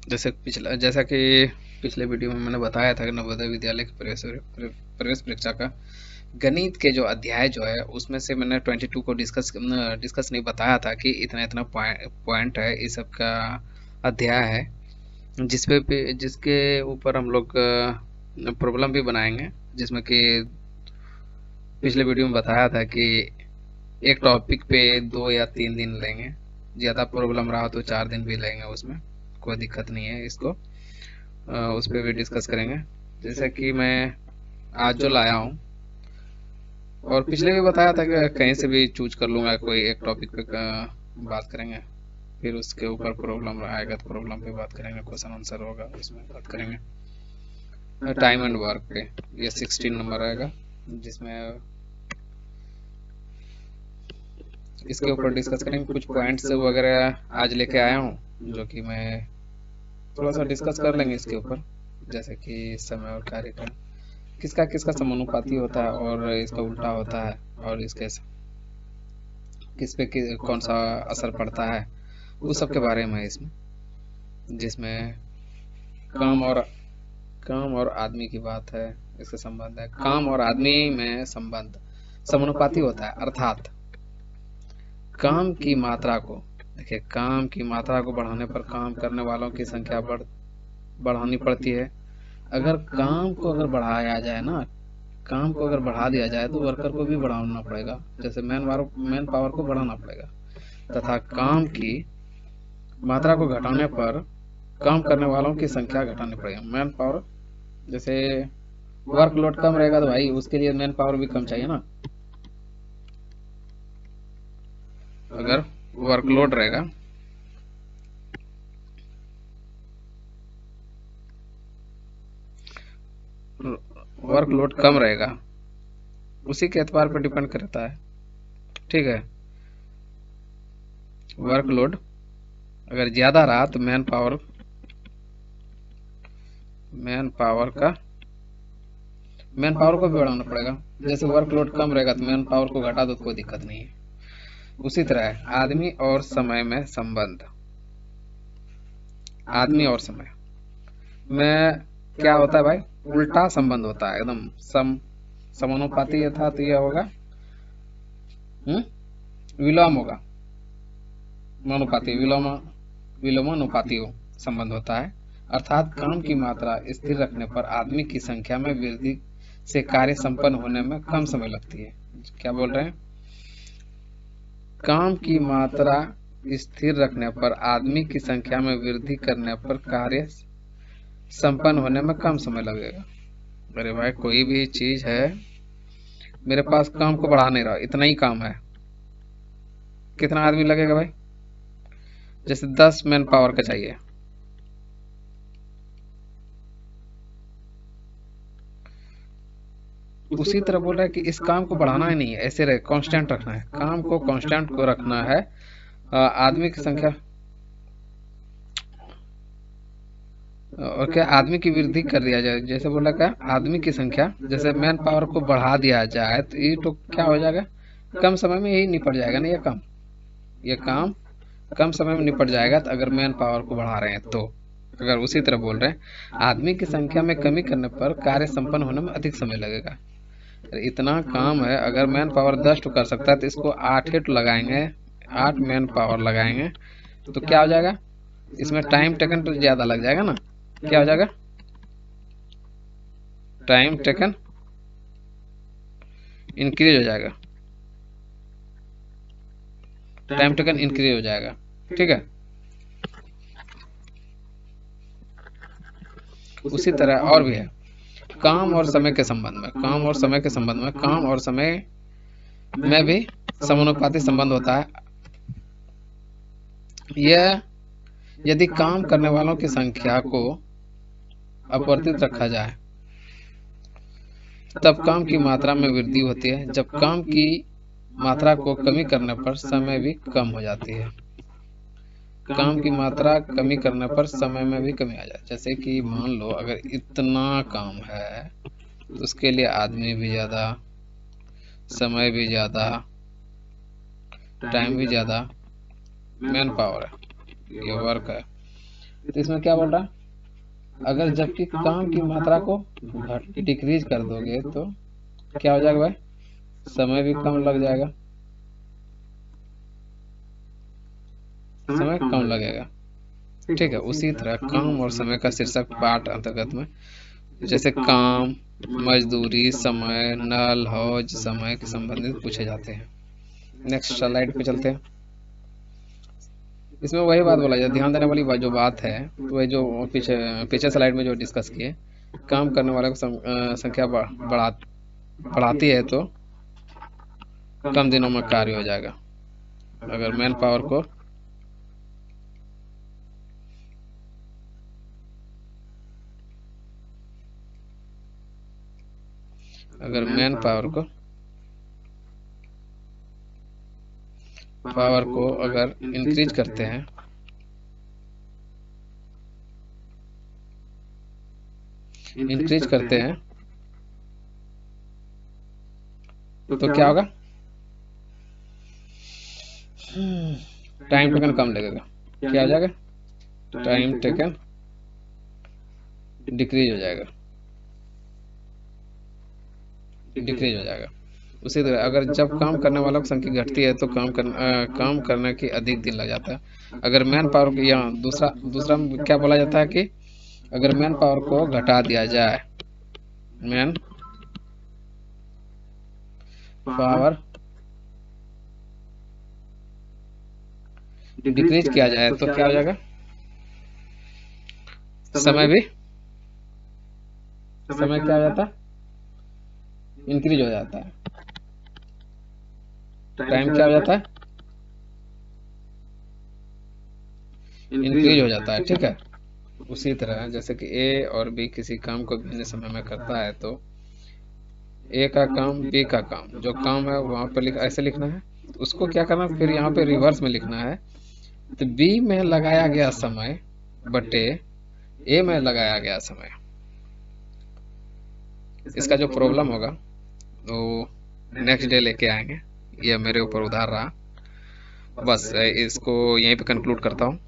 जैसा कि पिछले वीडियो में मैंने बताया था कि नवोदय विद्यालय की प्रवेश परीक्षा का गणित के जो अध्याय जो है उसमें से मैंने 22 को डिस्कस नहीं बताया था कि इतना इतना पॉइंट है, इस सब का अध्याय है जिसके ऊपर हम लोग प्रॉब्लम भी बनाएंगे, जिसमें कि पिछले वीडियो में बताया था कि एक टॉपिक पे 2 या 3 दिन लेंगे, ज़्यादा प्रॉब्लम रहा तो 4 दिन भी लेंगे, उसमें कोई दिक्कत नहीं है। इसको उस पर भी डिस्कस करेंगे। जैसे कि मैं आज जो लाया हूँ और पिछले भी बताया था कि कहीं से भी चूज कर लूँगा, कोई एक टॉपिक पे बात करेंगे, फिर उसके ऊपर प्रॉब्लम आएगा तो प्रॉब्लम पे बात करेंगे, क्वेश्चन आंसर होगा उसमें बात करेंगे। टाइम एंड वर्क पे ये 16 नंबर आएगा, जिसमें इसके ऊपर डिस्कस करेंगे। कुछ पॉइंट्स वगैरह आज लेके आया हूँ जो कि मैं थोड़ा सा डिस्कस कर लेंगे इसके ऊपर, जैसे कि समय और कार्य का किसका किसका समानुपाती होता है और इसका उल्टा होता है, और इसके किस पे कौन सा असर पड़ता है, उस सब के बारे में इसमें, जिसमें काम और आदमी की बात है, इसका संबंध है। काम और आदमी में संबंध समानुपाती होता है, अर्थात काम की मात्रा को, देखिए, काम की मात्रा को बढ़ाने पर काम करने वालों की संख्या बढ़ानी पड़ती है। अगर काम को अगर बढ़ाया जाए ना, काम को अगर बढ़ा दिया जाए तो वर्कर को भी बढ़ाना पड़ेगा, जैसे मैन पावर को बढ़ाना पड़ेगा, तथा काम की मात्रा को घटाने पर काम करने वालों की संख्या घटानी पड़ेगी। मैन पावर, जैसे वर्कलोड कम रहेगा तो भाई उसके लिए मैन पावर भी कम चाहिए ना। अगर वर्कलोड रहेगा, वर्कलोड कम रहेगा, उसी के एतबार पर डिपेंड करता है, ठीक है। वर्कलोड अगर ज्यादा रहा तो मैन पावर को भी बढ़ाना पड़ेगा। जैसे वर्कलोड कम रहेगा तो मैन पावर को घटा दो तो कोई दिक्कत नहीं है। उसी तरह आदमी और समय में संबंध, आदमी और समय में क्या होता है भाई, उल्टा संबंध होता है, एकदम समानुपाती था तो यह होगा विलोम होगा, अनुपाती विलोमानुपाती संबंध होता है। अर्थात काम की मात्रा स्थिर रखने पर आदमी की संख्या में वृद्धि से कार्य संपन्न होने में कम समय लगती है। क्या बोल रहे हैं, काम की मात्रा स्थिर रखने पर आदमी की संख्या में वृद्धि करने पर कार्य संपन्न होने में कम समय लगेगा। अरे भाई, कोई भी चीज है, मेरे पास काम को बढ़ा नहीं रहा, इतना ही काम है, कितना आदमी लगेगा भाई, जैसे 10 मैन पावर का चाहिए, उसी तरह बोल रहा है कि इस काम को बढ़ाना ही नहीं है, ऐसे रहे, कांस्टेंट रखना है, काम को कांस्टेंट को रखना है। आदमी की संख्या और क्या, आदमी की वृद्धि कर दिया जाए, जैसे बोला क्या, आदमी की संख्या, जैसे मैन पावर को बढ़ा दिया जाए तो ये तो क्या हो जाएगा, कम समय में यही निपट जाएगा ना, ये काम कम समय में निपट जाएगा। तो अगर मैन पावर को बढ़ा रहे हैं तो, अगर उसी तरह बोल रहे हैं आदमी की संख्या में कमी करने पर कार्य संपन्न होने में अधिक समय लगेगा। इतना काम है, अगर मैन पावर 10 तो कर सकता है तो इसको 8 लगाएंगे, 8 मैन पावर लगाएंगे तो क्या हो जाएगा, इसमें टाइम टेकन तो ज्यादा लग जाएगा ना। क्या हो जाएगा, टाइम टेकन इंक्रीज हो जाएगा, टाइम टेकन इंक्रीज हो जाएगा, ठीक है। उसी तरह और भी है, काम और समय के संबंध में, काम और समय में भी समानुपाती संबंध होता है। यह यदि काम करने वालों की संख्या को अपवर्तित रखा जाए तब काम की मात्रा में वृद्धि होती है, जब काम की मात्रा को कमी करने पर समय भी कम हो जाती है। काम की मात्रा कमी करने पर समय में भी कमी आ जाए, जैसे कि मान लो अगर इतना काम है तो उसके लिए आदमी भी ज्यादा, समय भी ज्यादा, टाइम भी ज्यादा, मैन पावर है, ये वर्क है, तो इसमें क्या बोल रहा है, अगर जबकि काम की मात्रा को डिक्रीज कर दोगे तो क्या हो जाएगा भाई, समय भी कम लग जाएगा, समय कम लगेगा। ठीक है, उसी तरह काम और समय का शीर्षक पाठ अंतर्गत में जैसे काम, मजदूरी, समय, नल, हौज समय के संबंधित पूछे जाते हैं। नेक्स्ट स्लाइड पे चलते हैं। इसमें वही बात बोला जाए, ध्यान देने वाली जो बात है वह जो पीछे पीछे स्लाइड में जो डिस्कस किए, काम करने वाले को संख्या बढ़ाती है तो कम दिनों में कार्य हो जाएगा। अगर मैन पावर को अगर मैन पावर को अगर इंक्रीज करते हैं तो क्या होगा, टाइम टेकन कम लगेगा। क्या हो जाएगा, टाइम टेकन डिक्रीज हो जाएगा, उसी तरह अगर जब काम करने वालों की संख्या घटती है तो काम करने की अधिक दिन लग जाता है। अगर मैन पावर को यहाँ दूसरा क्या बोला जाता है कि अगर मैन पावर को घटा दिया जाए, मैन पावर डिक्रीज किया जाए तो क्या हो जाएगा, समय क्या हो जाता है, इंक्रीज हो जाता है। टाइम क्या हो जाता है, इंक्रीज हो जाता है। ठीक है, उसी तरह जैसे कि ए और बी किसी काम को भिन्न समय में करता है तो ए का काम बी का काम जो काम है वहां पर ऐसे लिखना है, उसको क्या करना फिर यहाँ पे रिवर्स में लिखना है। तो बी में लगाया गया समय बटे ए में लगाया गया समय। इसका जो प्रॉब्लम होगा वो नेक्स्ट डे लेके आएंगे, ये मेरे ऊपर उधार रहा। बस इसको यहीं पे कंक्लूड करता हूँ।